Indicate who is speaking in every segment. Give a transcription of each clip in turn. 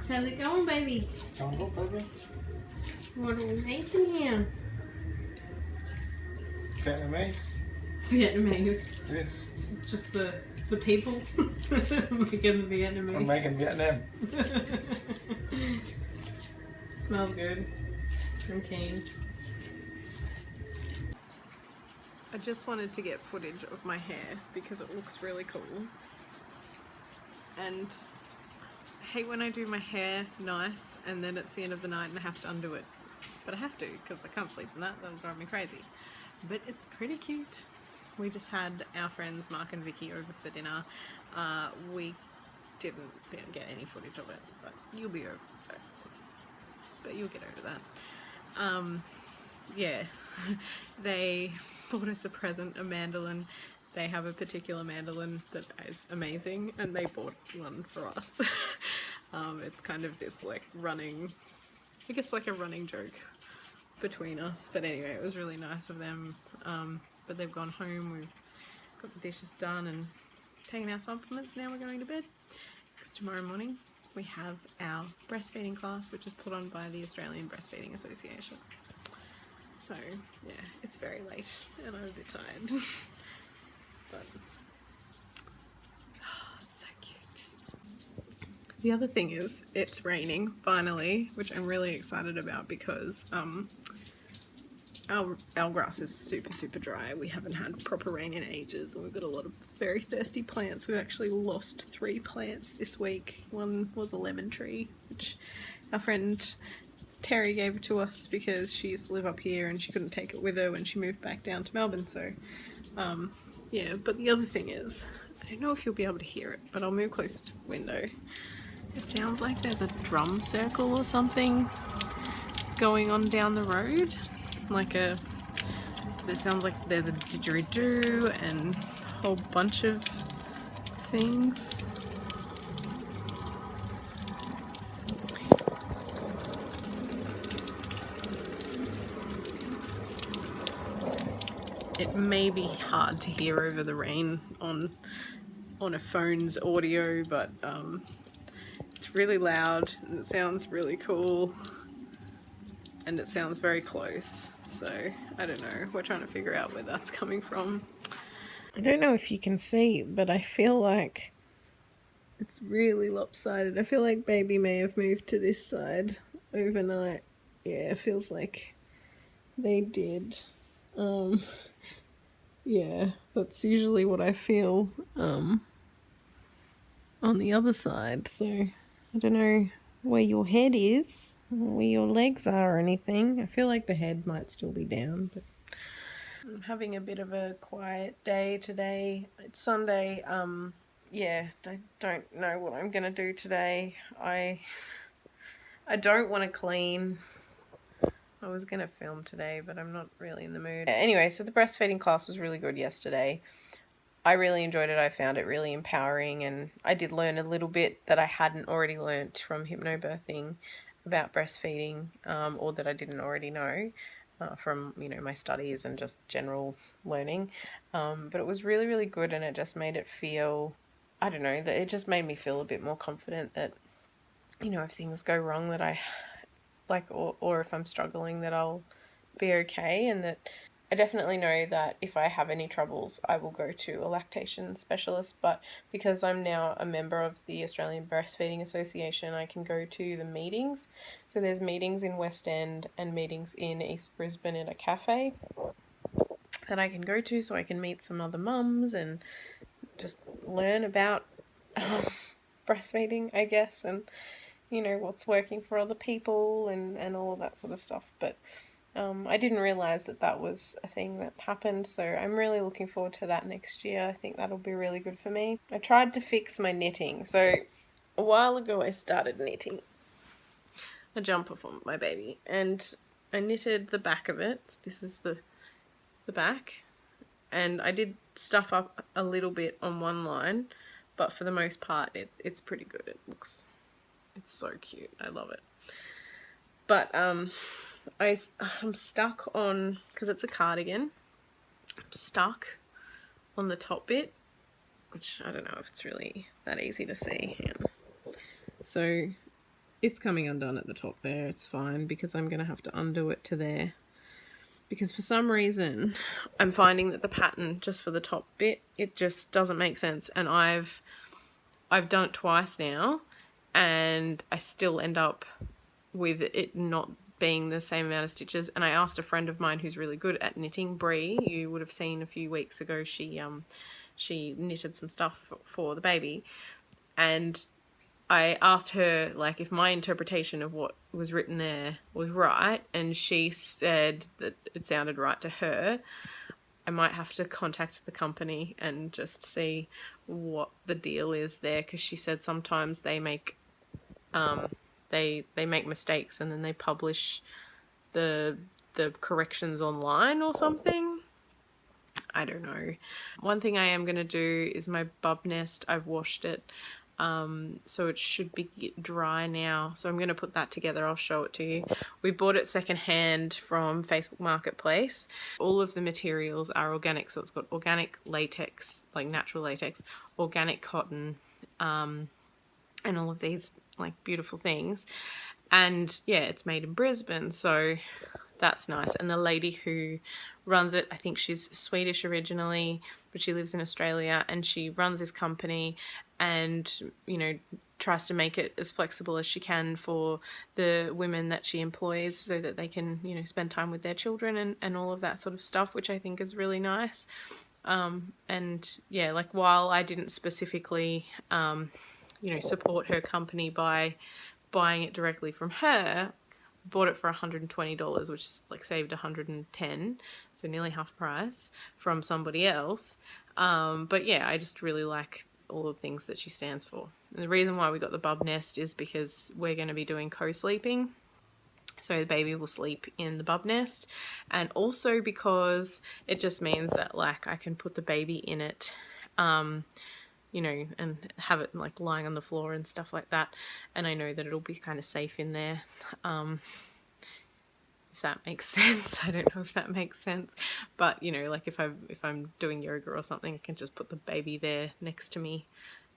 Speaker 1: How's it going, baby?
Speaker 2: Going good, baby.
Speaker 1: What are we making here?
Speaker 2: Vietnamese.
Speaker 1: Vietnamese.
Speaker 2: Yes.
Speaker 1: Just the people making the Vietnamese.
Speaker 2: I'm making Vietnam.
Speaker 1: Smells good. I'm keen. I just wanted to get footage of my hair because it looks really cool. And I hate when I do my hair nice and then it's the end of the night and I have to undo it. But I have to because I can't sleep in that. That'll drive me crazy. But it's pretty cute. We just had our friends Mark and Vicky over for dinner. We didn't get any footage of it, but you'll be over. But you'll get over that. Yeah, they bought us a present, a mandolin. They have a particular mandolin that is amazing, and they bought one for us. It's kind of this like running, I guess like a running joke between us. But anyway, it was really nice of them. But they've gone home, we've got the dishes done and taken our supplements. Now we're going to bed because tomorrow morning we have our breastfeeding class, which is put on by the Australian Breastfeeding Association. So yeah, it's very late and I'm a bit tired. But oh, it's so cute. The other thing is it's raining finally, which I'm really excited about because our grass is super dry. We haven't had proper rain in ages and we've got a lot of very thirsty plants. We've actually lost 3 plants this week. One was a lemon tree, which our friend Terry gave it to us because she used to live up here and she couldn't take it with her when she moved back down to Melbourne. So yeah, but the other thing is, I don't know if you'll be able to hear it, but I'll move closer to the window. It sounds like there's a drum circle or something going on down the road. It sounds like there's a didgeridoo and a whole bunch of things. It may be hard to hear over the rain on a phone's audio, but it's really loud and it sounds really cool and it sounds very close. So I don't know, we're trying to figure out where that's coming from. I don't know if you can see, but I feel like it's really lopsided. I feel like baby may have moved to this side overnight. Yeah, it feels like they did. Yeah, that's usually what I feel on the other side. So I don't know where your head is, or where your legs are or anything. I feel like the head might still be down, but I'm having a bit of a quiet day today. It's Sunday. Yeah, I don't know what I'm gonna do today. I don't want to clean. I was gonna film today, but I'm not really in the mood. Anyway, so the breastfeeding class was really good yesterday. I really enjoyed it. I found it really empowering, and I did learn a little bit that I hadn't already learnt from hypnobirthing about breastfeeding, or that I didn't already know from, you know, my studies and just general learning. But it was really good, and it just made it feel, I don't know, that it just made me feel a bit more confident that, you know, if things go wrong that I like, or if I'm struggling, that I'll be okay, and that I definitely know that if I have any troubles, I will go to a lactation specialist. But because I'm now a member of the Australian Breastfeeding Association, I can go to the meetings. So there's meetings in West End and meetings in East Brisbane at a cafe that I can go to, so I can meet some other mums and just learn about breastfeeding, I guess, and, you know, what's working for other people and all of that sort of stuff. But I didn't realise that that was a thing that happened, so I'm really looking forward to that next year. I think that'll be really good for me. I tried to fix my knitting. So a while ago I started knitting a jumper for my baby, and I knitted the back of it. This is the back, and I did stuff up a little bit on one line, but for the most part it's pretty good. It's so cute. I love it. But I'm stuck on, because it's a cardigan, I'm stuck on the top bit, which I don't know if it's really that easy to see. Yeah. So It's coming undone at the top there. It's fine because I'm going to have to undo it to there. Because for some reason, I'm finding that the pattern just for the top bit, it just doesn't make sense. And I've done it twice now, and I still end up with it not being the same amount of stitches. And I asked a friend of mine who's really good at knitting, Brie, you would have seen a few weeks ago, she knitted some stuff for the baby, and I asked her like if my interpretation of what was written there was right, and she said that it sounded right to her. I might have to contact the company and just see what the deal is there, because she said sometimes they make they make mistakes and then they publish the corrections online or something. I don't know. One thing I am going to do is my bub nest. I've washed it. So it should be dry now. So I'm going to put that together. I'll show it to you. We bought it secondhand from Facebook Marketplace. All of the materials are organic. So it's got organic latex, like natural latex, organic cotton, and all of these like beautiful things. And yeah, it's made in Brisbane. So that's nice. And the lady who runs it, I think she's Swedish originally, but she lives in Australia, and she runs this company and, you know, tries to make it as flexible as she can for the women that she employs so that they can, you know, spend time with their children and all of that sort of stuff, which I think is really nice. And yeah, like while I didn't specifically, you know, support her company by buying it directly from her, bought it for $120, which is like saved $110, so nearly half price from somebody else. But yeah, I just really like all the things that she stands for. And the reason why we got the bub nest is because we're going to be doing co-sleeping. So the baby will sleep in the bub nest, and also because it just means that like I can put the baby in it, you know, and have it like lying on the floor and stuff like that. And I know that it'll be kind of safe in there. If that makes sense. I don't know if that makes sense, but you know, like if I'm doing yoga or something, I can just put the baby there next to me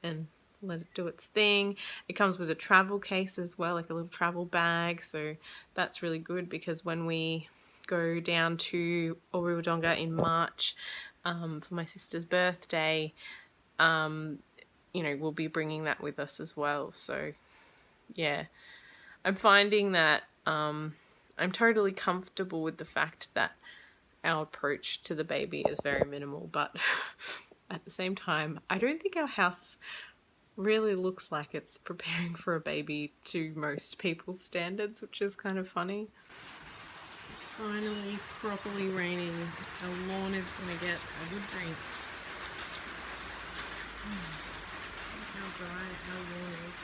Speaker 1: and let it do its thing. It comes with a travel case as well, like a little travel bag, so that's really good because when we go down to Oruwandonga in March for my sister's birthday, you know, we'll be bringing that with us as well. So yeah, I'm finding that I'm totally comfortable with the fact that our approach to the baby is very minimal, but at the same time, I don't think our house really looks like it's preparing for a baby to most people's standards, which is kind of funny. It's finally properly raining. Our lawn is going to get a good drink. Look how dry our lawn is.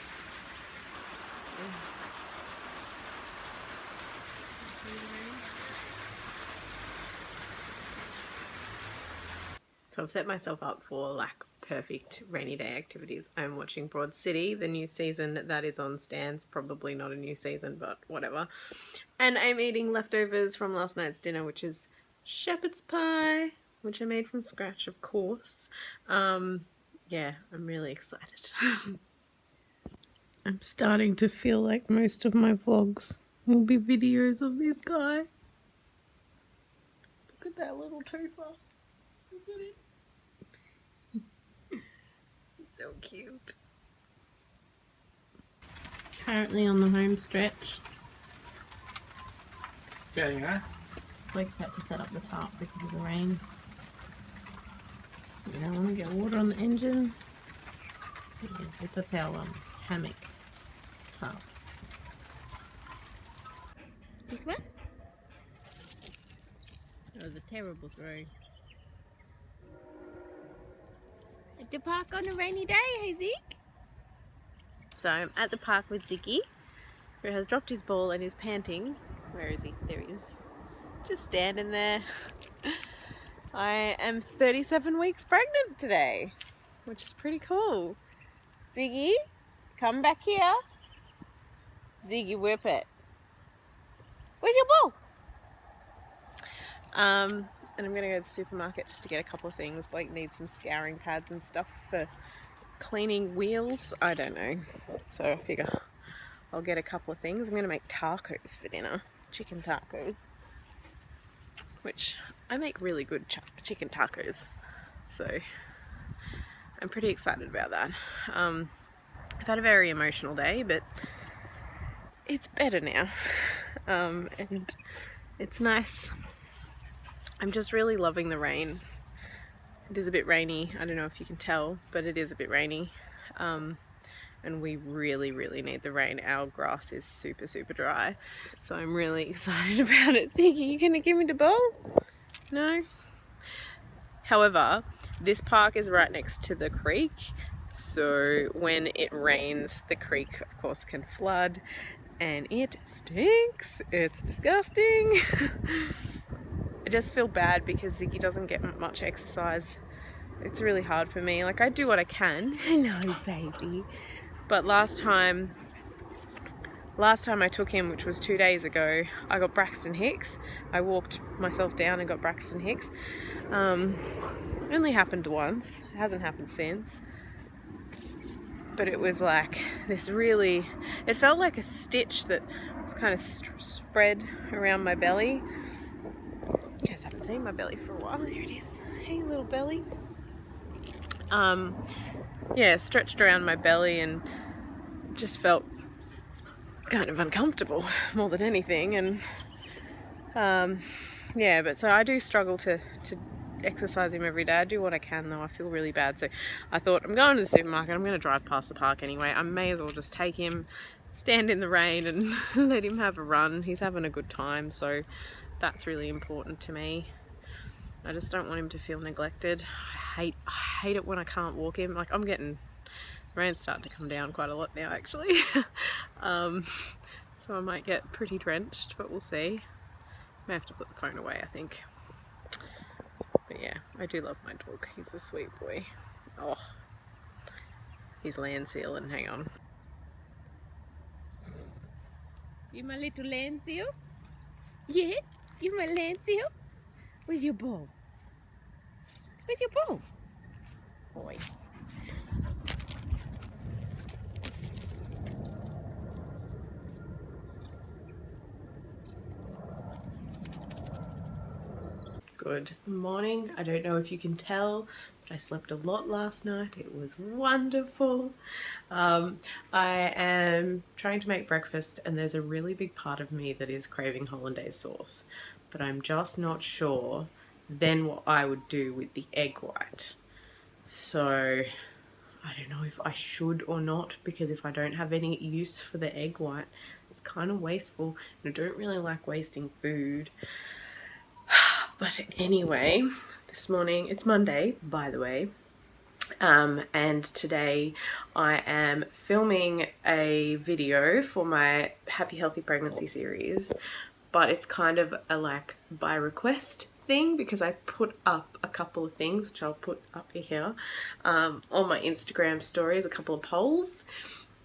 Speaker 1: So I've set myself up for like perfect rainy day activities. I'm watching Broad City, the new season that is on Stan's. Probably not a new season, but whatever. And I'm eating leftovers from last night's dinner, which is shepherd's pie, which I made from scratch, of course. Yeah, I'm really excited. I'm starting to feel like most of my vlogs will be videos of this guy. Look at that little toofer. Look at it. He's so cute. Currently on the home stretch.
Speaker 2: Getting there.
Speaker 1: Blake's had to set up the tarp because of the rain. You don't want to get water on the engine. Yeah, that's our hammock tarp. This one? That was a terrible throw. At the park on a rainy day, hey Zeke? So I'm at the park with Ziggy, who has dropped his ball and is panting. Where is he? There he is. Just standing there. I am 37 weeks pregnant today, which is pretty cool. Ziggy, come back here. Ziggy, whip it. Where's your ball? And I'm gonna go to the supermarket just to get a couple of things. Blake needs some scouring pads and stuff for cleaning wheels. I don't know. So I figure I'll get a couple of things. I'm going to make tacos for dinner, chicken tacos, which I make really good chicken tacos, so I'm pretty excited about that. I've had a very emotional day, but it's better now, and it's nice. I'm just really loving the rain. It is a bit rainy. I don't know if you can tell, but it is a bit rainy. And we really need the rain. Our grass is super dry, so I'm really excited about it. Ziggy, you gonna give me the bowl? No? However, this park is right next to the creek, so when it rains, the creek of course can flood, and it stinks. It's disgusting. I just feel bad because Ziggy doesn't get much exercise. It's really hard for me. Like, I do what I can. Hello, baby. But last time I took him, which was 2 days ago, I got Braxton Hicks. I walked myself down and got Braxton Hicks. Only happened once. It hasn't happened since. But it was like this really... It felt like a stitch that was kind of spread around my belly. You guys haven't seen my belly for a while. There it is. Hey, little belly. Yeah, stretched around my belly and just felt kind of uncomfortable more than anything. And yeah, but so I do struggle to exercise him every day. I do what I can though. I feel really bad, so I thought, I'm going to the supermarket, I'm going to drive past the park anyway, I may as well just take him, stand in the rain and let him have a run. He's having a good time, so that's really important to me. I just don't want him to feel neglected. I hate it when I can't walk him. Like, the rain's starting to come down quite a lot now actually. So I might get pretty drenched, but we'll see. May have to put the phone away, I think. But yeah, I do love my dog. He's a sweet boy. Oh, he's land sealing. Hang on. You my little land seal? Yes, you my land seal? Where's your ball? Where's your ball? Boy. Good morning. I don't know if you can tell, but I slept a lot last night. It was wonderful. I am trying to make breakfast and there's a really big part of me that is craving hollandaise sauce, but I'm just not sure then what I would do with the egg white. So I don't know if I should or not, because if I don't have any use for the egg white, it's kind of wasteful and I don't really like wasting food. But anyway, this morning, it's Monday, by the way, and today I am filming a video for my Happy Healthy Pregnancy series, but it's kind of a like by request thing because I put up a couple of things, which I'll put up here, on my Instagram stories, a couple of polls,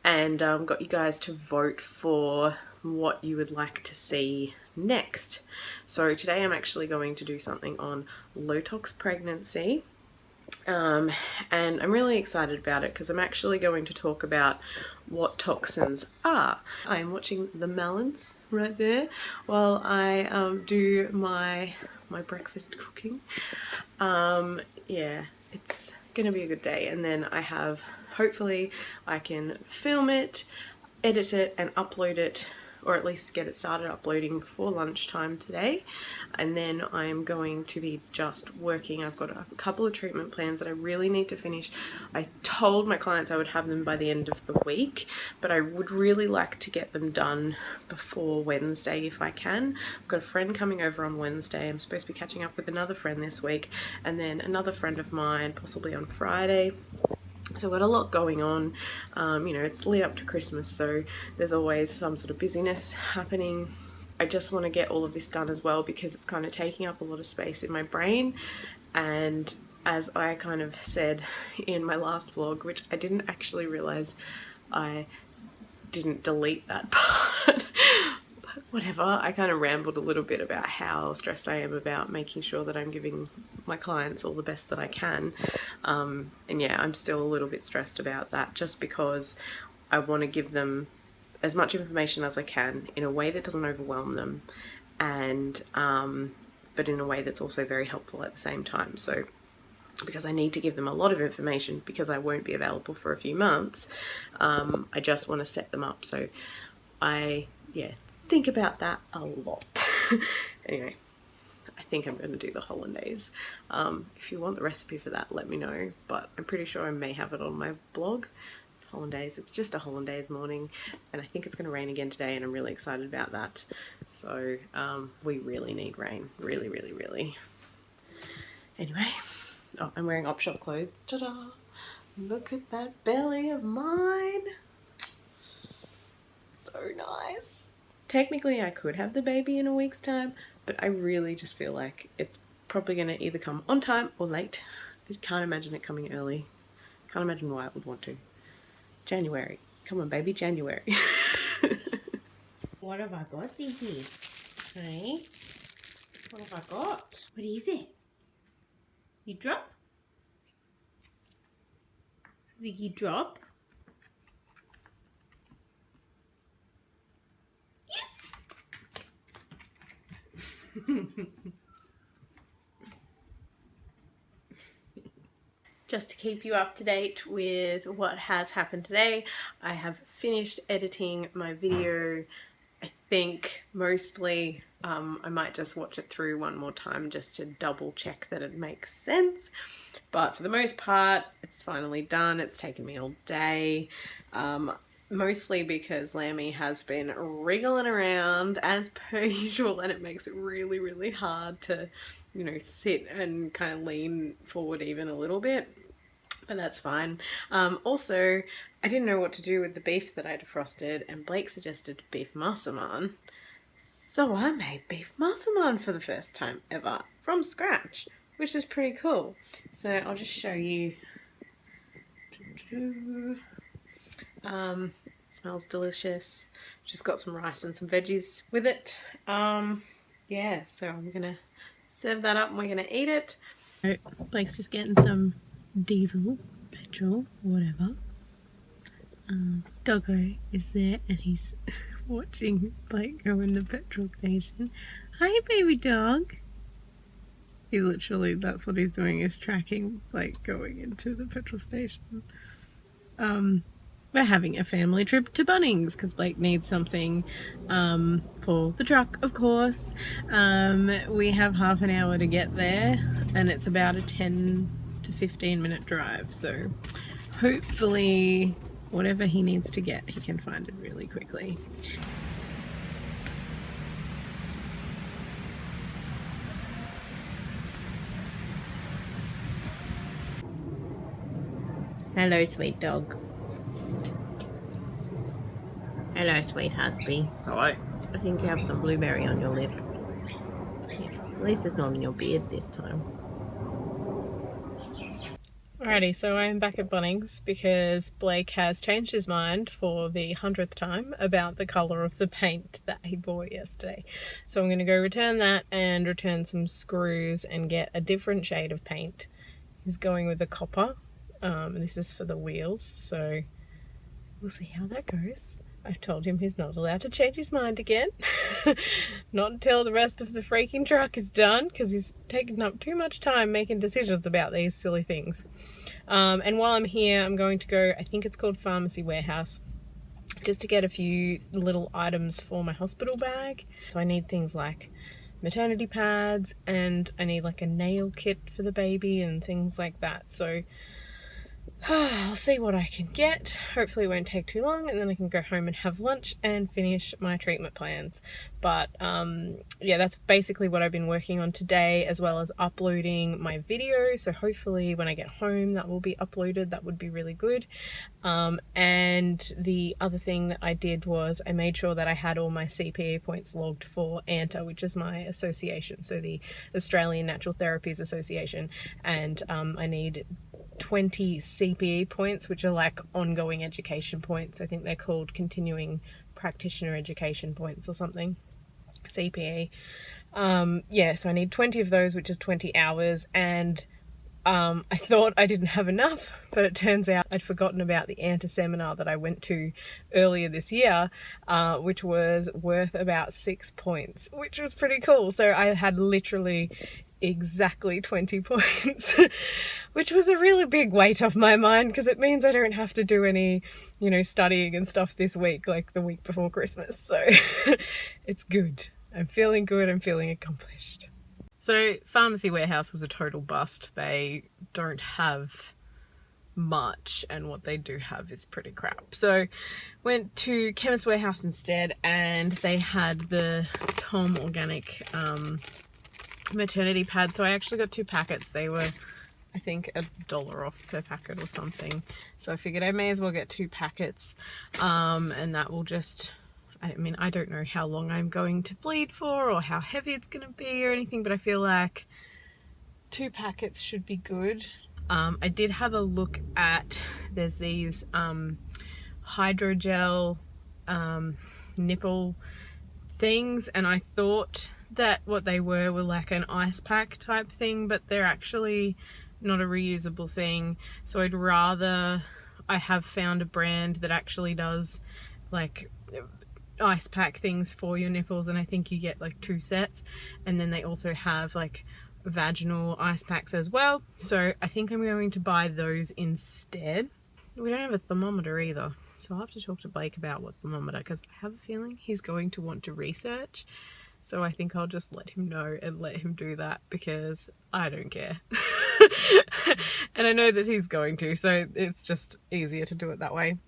Speaker 1: and got you guys to vote for what you would like to see next. So today I'm actually going to do something on low tox pregnancy, and I'm really excited about it because I'm actually going to talk about what toxins are. I'm watching the melons right there while I do my breakfast cooking. Yeah, it's gonna be a good day, and then I have, hopefully I can film it, edit it and upload it, or at least get it started uploading before lunchtime today. And then I'm going to be just working. I've got a couple of treatment plans that I really need to finish. I told my clients I would have them by the end of the week, but I would really like to get them done before Wednesday if I can. I've got a friend coming over on Wednesday. I'm supposed to be catching up with another friend this week, and then another friend of mine possibly on Friday. So I've got a lot going on. You know, it's lead up to Christmas, so there's always some sort of busyness happening. I just want to get all of this done as well because it's kind of taking up a lot of space in my brain. And as I kind of said in my last vlog, which I didn't actually realize I didn't delete that part, but whatever, I kind of rambled a little bit about how stressed I am about making sure that I'm giving my clients all the best that I can. And yeah, I'm still a little bit stressed about that just because I want to give them
Speaker 3: as much information as I can in a way that doesn't overwhelm them, and but in a way that's also very helpful at the same time. So because I need to give them a lot of information because I won't be available for a few months, I just want to set them up. So I think about that a lot. Anyway, I think I'm going to do the hollandaise. If you want the recipe for that, let me know, but I'm pretty sure I may have it on my blog. Hollandaise, it's just a hollandaise morning, and I think it's going to rain again today, and I'm really excited about that. So we really need rain, really. Anyway, oh, I'm wearing op shop clothes. Ta-da! Look at that belly of mine. So nice. Technically I could have the baby in a week's time, but I really just feel like it's probably going to either come on time or late. I can't imagine it coming early. Can't imagine why I would want to. January. Come on, baby, January.
Speaker 4: What have I got, Ziggy? Hey? What have I got? What is it? You drop? Ziggy drop? Yes!
Speaker 3: Just to keep you up to date with what has happened today, I have finished editing my video. I think mostly I might just watch it through one more time just to double check that it makes sense. But for the most part, it's finally done. It's taken me all day. Mostly because Lammy has been wriggling around as per usual, and it makes it really hard to, you know, sit and kind of lean forward even a little bit. But that's fine. Also, I didn't know what to do with the beef that I defrosted, and Blake suggested beef massaman. So I made beef massaman for the first time ever from scratch, which is pretty cool. So I'll just show you. Smells delicious. Just got some rice and some veggies with it. Yeah, so I'm gonna serve that up and we're gonna eat it.
Speaker 1: Blake's just getting some diesel, petrol, whatever. Doggo is there and he's watching Blake go in the petrol station. Hi, baby dog. He literally, that's what he's doing, is tracking Blake going into the petrol station. We're having a family trip to Bunnings because Blake needs something for the truck, of course. We have half an hour to get there and it's about a 10 to 15 minute drive, so hopefully whatever he needs to get, he can find it really quickly.
Speaker 4: Hello, sweet dog. Hello, sweet husband.
Speaker 2: Hello.
Speaker 4: I think you have some blueberry on your lip. At least it's not in your beard this time.
Speaker 1: Alrighty, so I'm back at Bunnings because Blake has changed his mind for the 100th time about the colour of the paint that he bought yesterday. So I'm going to go return that and return some screws and get a different shade of paint. He's going with a copper. This is for the wheels, so we'll see how that goes. I've told him he's not allowed to change his mind again. Not until the rest of the freaking truck is done, because he's taken up too much time making decisions about these silly things. And while I'm here, I'm going to go, I think it's called Pharmacy Warehouse, just to get a few little items for my hospital bag. So I need things like maternity pads, and I need like a nail kit for the baby and things like that. So I'll see what I can get. Hopefully it won't take too long, and then I can go home and have lunch and finish my treatment plans. But yeah, that's basically what I've been working on today, as well as uploading my video. So hopefully when I get home that will be uploaded. That would be really good. And the other thing that I did was I made sure that I had all my CPA points logged for ANTA, which is my association, so the Australian Natural Therapies Association, and I need 20 CPE points, which are like ongoing education points. I think they're called continuing practitioner education points or something, CPE. Yeah, so I need 20 of those, which is 20 hours, and I thought I didn't have enough, but it turns out I'd forgotten about the ANTA seminar that I went to earlier this year, which was worth about 6 points, which was pretty cool. So I had literally exactly 20 points, which was a really big weight off my mind because it means I don't have to do any, you know, studying and stuff this week, like the week before Christmas. So it's good. I'm feeling good. I'm feeling accomplished. So Pharmacy Warehouse was a total bust. They don't have much, and what they do have is pretty crap. So went to Chemist Warehouse instead, and they had the Tom Organic maternity pad. So I actually got 2 packets. They were, I think, $1 off per packet or something. So I figured I may as well get 2 packets, and that will just, I mean, I don't know how long I'm going to bleed for or how heavy it's going to be or anything, but I feel like 2 packets should be good. I did have a look at, there's these hydrogel nipple things, and I thought that what they were like an ice pack type thing, but they're actually not a reusable thing. So I'd rather, I have found a brand that actually does like ice pack things for your nipples, and I think you get like 2 sets, and then they also have like vaginal ice packs as well. So I think I'm going to buy those instead. We don't have a thermometer either, so I'll have to talk to Blake about what thermometer, because I have a feeling he's going to want to research. So I think I'll just let him know and let him do that, because I don't care. And I know that he's going to, so it's just easier to do it that way.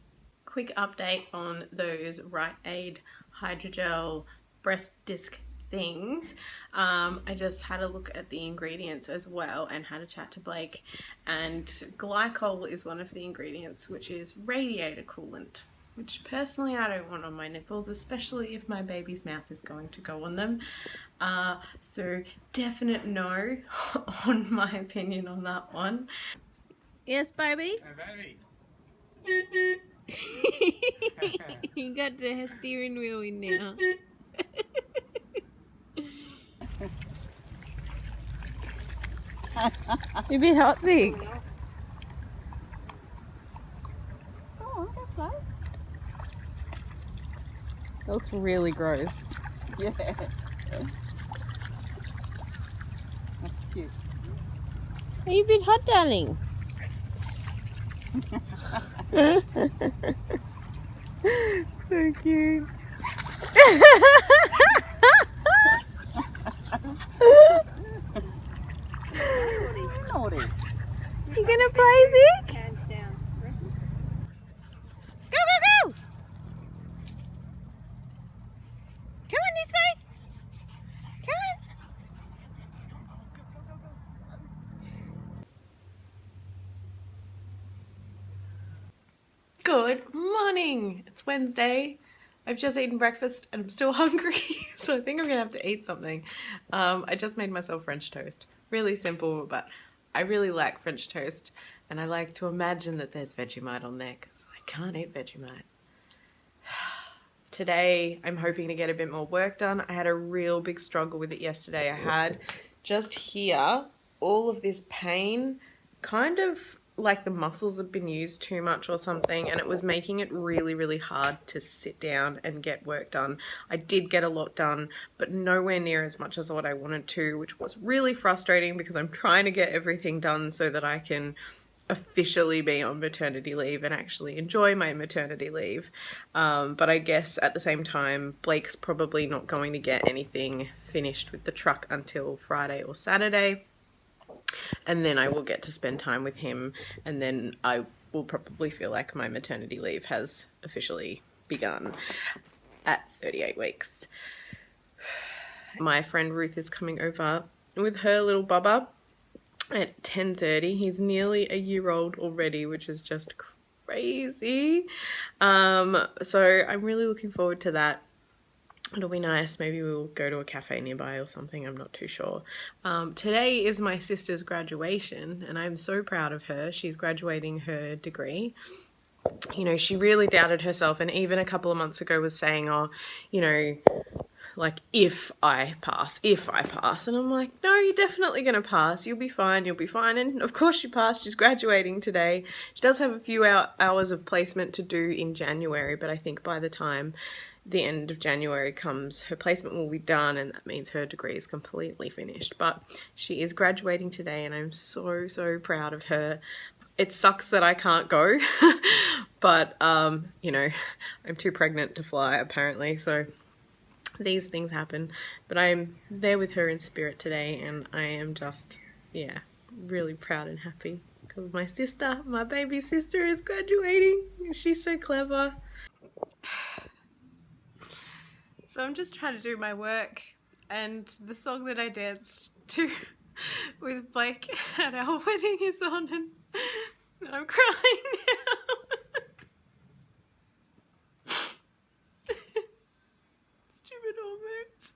Speaker 3: Quick update on those Rite Aid hydrogel breast disc things. I just had a look at the ingredients as well and had a chat to Blake, and glycol is one of the ingredients, which is radiator coolant, which personally I don't want on my nipples, especially if my baby's mouth is going to go on them. So definite no on my opinion on that one.
Speaker 1: Yes, baby?
Speaker 2: Hey, baby.
Speaker 1: You got the steering wheel in now. You're a bit hot, Zig.
Speaker 5: Oh, that's nice.
Speaker 1: That looks really gross.
Speaker 5: Yeah. That's cute.
Speaker 1: Are you a bit hot, darling? So cute.
Speaker 5: Naughty.
Speaker 1: You gonna play, Zig?
Speaker 5: Hands down.
Speaker 1: Go, go, go! Come on this way. Come on.
Speaker 3: Good morning! It's Wednesday. I've just eaten breakfast and I'm still hungry, so I think I'm gonna have to eat something. I just made myself French toast. Really simple, but I really like French toast, and I like to imagine that there's Vegemite on there because I can't eat Vegemite. Today, I'm hoping to get a bit more work done. I had a real big struggle with it yesterday. I had just here all of this pain, kind of like the muscles have been used too much or something, and it was making it really, really hard to sit down and get work done. I did get a lot done, but nowhere near as much as what I wanted to, which was really frustrating because I'm trying to get everything done so that I can officially be on maternity leave and actually enjoy my maternity leave. But I guess at the same time, Blake's probably not going to get anything finished with the truck until Friday or Saturday. And then I will get to spend time with him, and then I will probably feel like my maternity leave has officially begun at 38 weeks. My friend Ruth is coming over with her little bubba at 10:30. He's nearly a year old already, which is just crazy. So I'm really looking forward to that. It'll be nice. Maybe we'll go to a cafe nearby or something. I'm not too sure. Today is my sister's graduation, and I'm so proud of her. She's graduating her degree. You know, she really doubted herself, and even a couple of months ago was saying, oh, you know, like, if I pass. And I'm like, no, you're definitely going to pass. You'll be fine. And of course she passed. She's graduating today. She does have a few hours of placement to do in January, but I think by the time the end of January comes, her placement will be done, and that means her degree is completely finished. But she is graduating today, and I'm so, so proud of her. It sucks that I can't go, but, you know, I'm too pregnant to fly, apparently, so these things happen. But I'm there with her in spirit today, and I am just, yeah, really proud and happy because my sister, my baby sister, is graduating. She's so clever. So I'm just trying to do my work, and the song that I danced to with Blake at our wedding is on, and I'm crying now. Stupid hormones.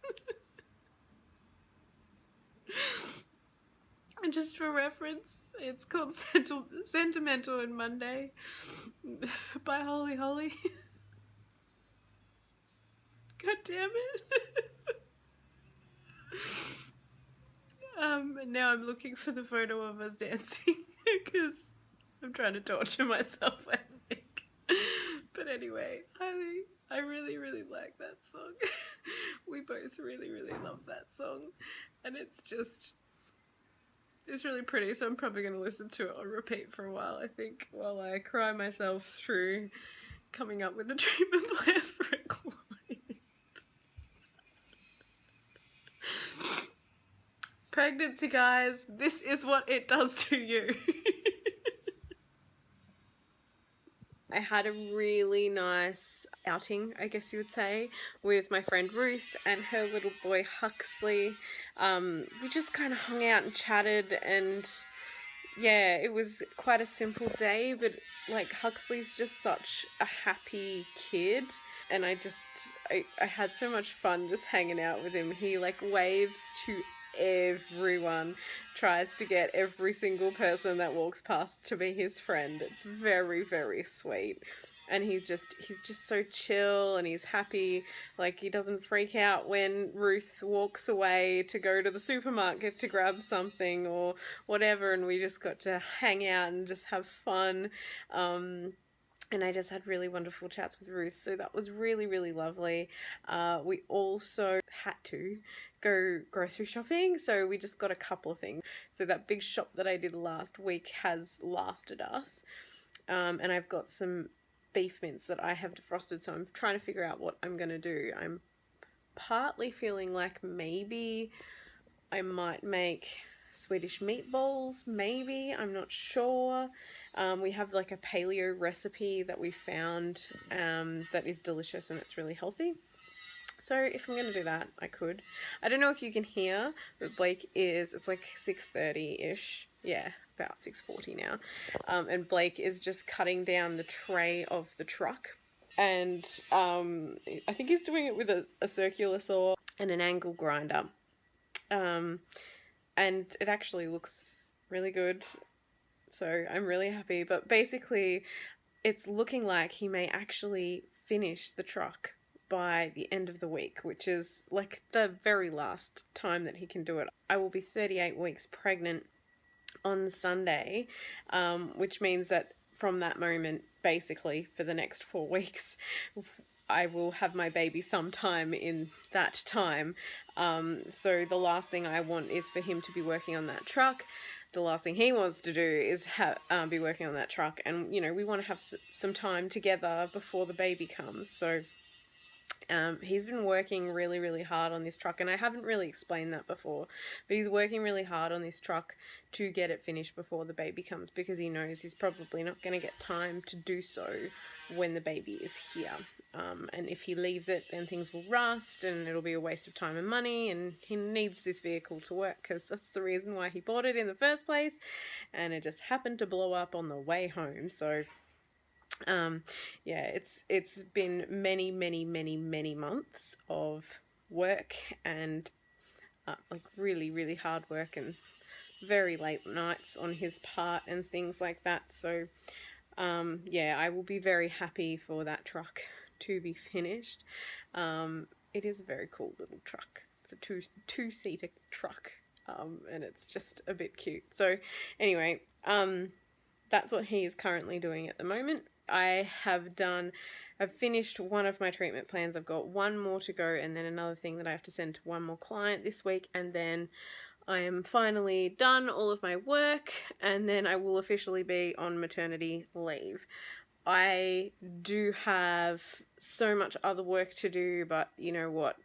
Speaker 3: And just for reference, it's called Sentimental and Monday by Holy Holly. God damn it. And now I'm looking for the photo of us dancing because I'm trying to torture myself, I think. But anyway, I really, really like that song. We both really, really love that song. And it's really pretty, so I'm probably going to listen to it on repeat for a while, I think, while I cry myself through coming up with a treatment plan for a client. Pregnancy, guys, this is what it does to you. I had a really nice outing, I guess you would say, with my friend Ruth and her little boy Huxley. We just kind of hung out and chatted, and yeah, it was quite a simple day, but like Huxley's just such a happy kid, and I had so much fun just hanging out with him. He like waves to everyone, tries to get every single person that walks past to be his friend. It's very, very sweet. And he's just so chill, and he's happy. Like, he doesn't freak out when Ruth walks away to go to the supermarket to grab something or whatever, and we just got to hang out and just have fun. And I just had really wonderful chats with Ruth, so that was really, really lovely. We also had to go grocery shopping, so we just got a couple of things. So that big shop that I did last week has lasted us, and I've got some beef mince that I have defrosted, so I'm trying to figure out what I'm going to do. I'm partly feeling like maybe I might make Swedish meatballs, maybe, I'm not sure. We have like a paleo recipe that we found that is delicious and it's really healthy. So if I'm going to do that, I could. I don't know if you can hear, but it's like 6:30-ish. Yeah, about 6:40 now. And Blake is just cutting down the tray of the truck. And I think he's doing it with a circular saw and an angle grinder. And it actually looks really good. So I'm really happy. But basically, it's looking like he may actually finish the truck by the end of the week, which is like the very last time that he can do it. I will be 38 weeks pregnant on Sunday, which means that from that moment, basically for the next 4 weeks, I will have my baby sometime in that time. So the last thing I want is for him to be working on that truck. The last thing he wants to do is be working on that truck. And, you know, we want to have some time together before the baby comes. So he's been working really, really hard on this truck, and I haven't really explained that before, but he's working really hard on this truck to get it finished before the baby comes, because he knows he's probably not going to get time to do so when the baby is here. And if he leaves it, then things will rust and it'll be a waste of time and money, and he needs this vehicle to work because that's the reason why he bought it in the first place, and it just happened to blow up on the way home. So yeah, it's been many, many, many, many months of work and like really, really hard work and very late nights on his part and things like that. So yeah, I will be very happy for that truck to be finished. it is a very cool little truck. It's a two-seater truck, and it's just a bit cute. So anyway, that's what he is currently doing at the moment. I've finished one of my treatment plans. I've got one more to go, and then another thing that I have to send to one more client this week, and then I am finally done all of my work, and then I will officially be on maternity leave. I do have so much other work to do, but you know what?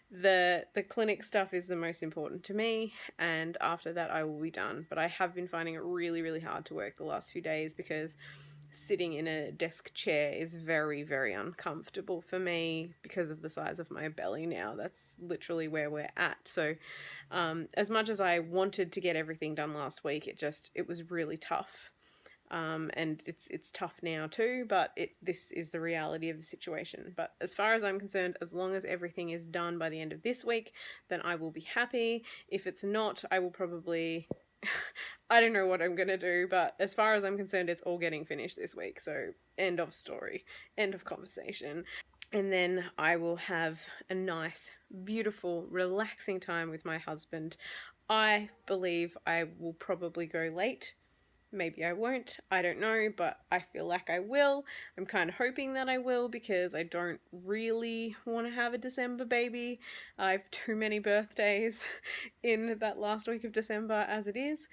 Speaker 3: The clinic stuff is the most important to me, and after that I will be done. But I have been finding it really, really hard to work the last few days because sitting in a desk chair is very, very uncomfortable for me because of the size of my belly now. That's literally where we're at. So as much as I wanted to get everything done last week, it was really tough. And it's tough now too, but this is the reality of the situation. But as far as I'm concerned, as long as everything is done by the end of this week, then I will be happy. If it's not, I will probably I don't know what I'm gonna do, but as far as I'm concerned, it's all getting finished this week. So end of story, end of conversation. And then I will have a nice, beautiful, relaxing time with my husband. I believe I will probably go late. Maybe I won't, I don't know, but I feel like I will. I'm kind of hoping that I will because I don't really want to have a December baby. I have too many birthdays in that last week of December as it is.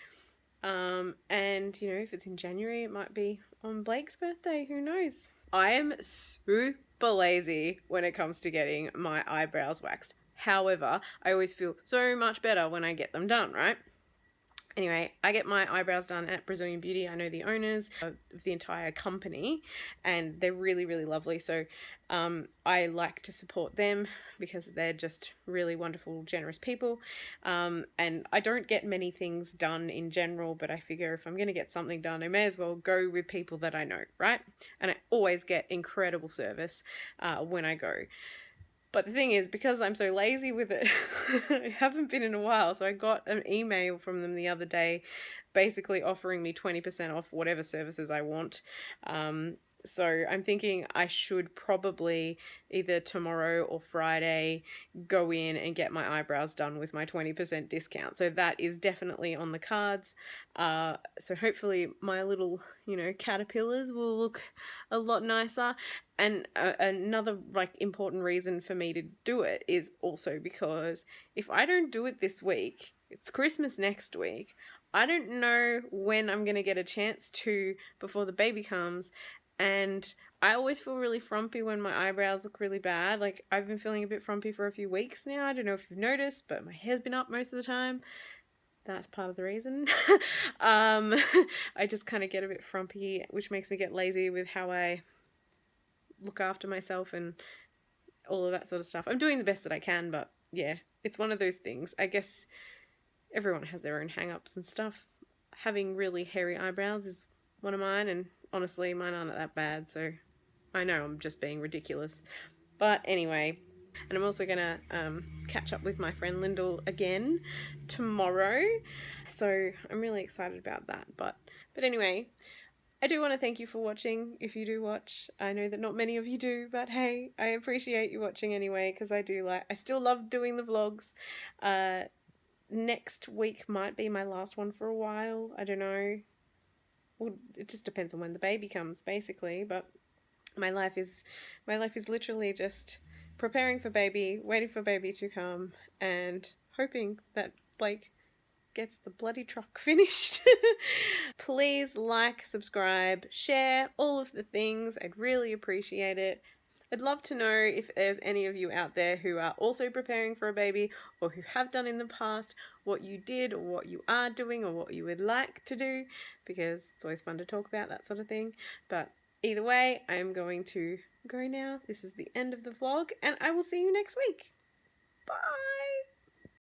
Speaker 3: And, you know, if it's in January, it might be on Blake's birthday, who knows? I am super lazy when it comes to getting my eyebrows waxed. However, I always feel so much better when I get them done, right? Anyway, I get my eyebrows done at Brazilian Beauty. I know the owners of the entire company and they're really, really lovely. So I like to support them because they're just really wonderful, generous people. And I don't get many things done in general, but I figure if I'm going to get something done, I may as well go with people that I know, right? And I always get incredible service when I go. But the thing is, because I'm so lazy with it, I haven't been in a while, so I got an email from them the other day basically offering me 20% off whatever services I want. So I'm thinking I should probably either tomorrow or Friday go in and get my eyebrows done with my 20% discount. So that is definitely on the cards. So hopefully my little, you know, caterpillars will look a lot nicer. And another important reason for me to do it is also because if I don't do it this week, it's Christmas next week. I don't know when I'm going to get a chance to before the baby comes. And I always feel really frumpy when my eyebrows look really bad. Like, I've been feeling a bit frumpy for a few weeks now. I don't know if you've noticed, but my hair's been up most of the time. That's part of the reason. I just kind of get a bit frumpy, which makes me get lazy with how I look after myself and all of that sort of stuff. I'm doing the best that I can, but yeah, it's one of those things. I guess everyone has their own hang-ups and stuff. Having really hairy eyebrows is one of mine, and honestly, mine aren't that bad, so I know I'm just being ridiculous. But anyway, and I'm also gonna catch up with my friend Lyndall again tomorrow, so I'm really excited about that. But anyway, I do want to thank you for watching, if you do watch. I know that not many of you do, but hey, I appreciate you watching anyway, because I still love doing the vlogs. Next week might be my last one for a while, I don't know. Well, it just depends on when the baby comes, basically, but my life is literally just preparing for baby, waiting for baby to come, and hoping that Blake gets the bloody truck finished. Please like, subscribe, share, all of the things. I'd really appreciate it. I'd love to know if there's any of you out there who are also preparing for a baby or who have done in the past, what you did or what you are doing or what you would like to do, because it's always fun to talk about that sort of thing. But either way, I'm going to go now. This is the end of the vlog and I will see you next week. Bye!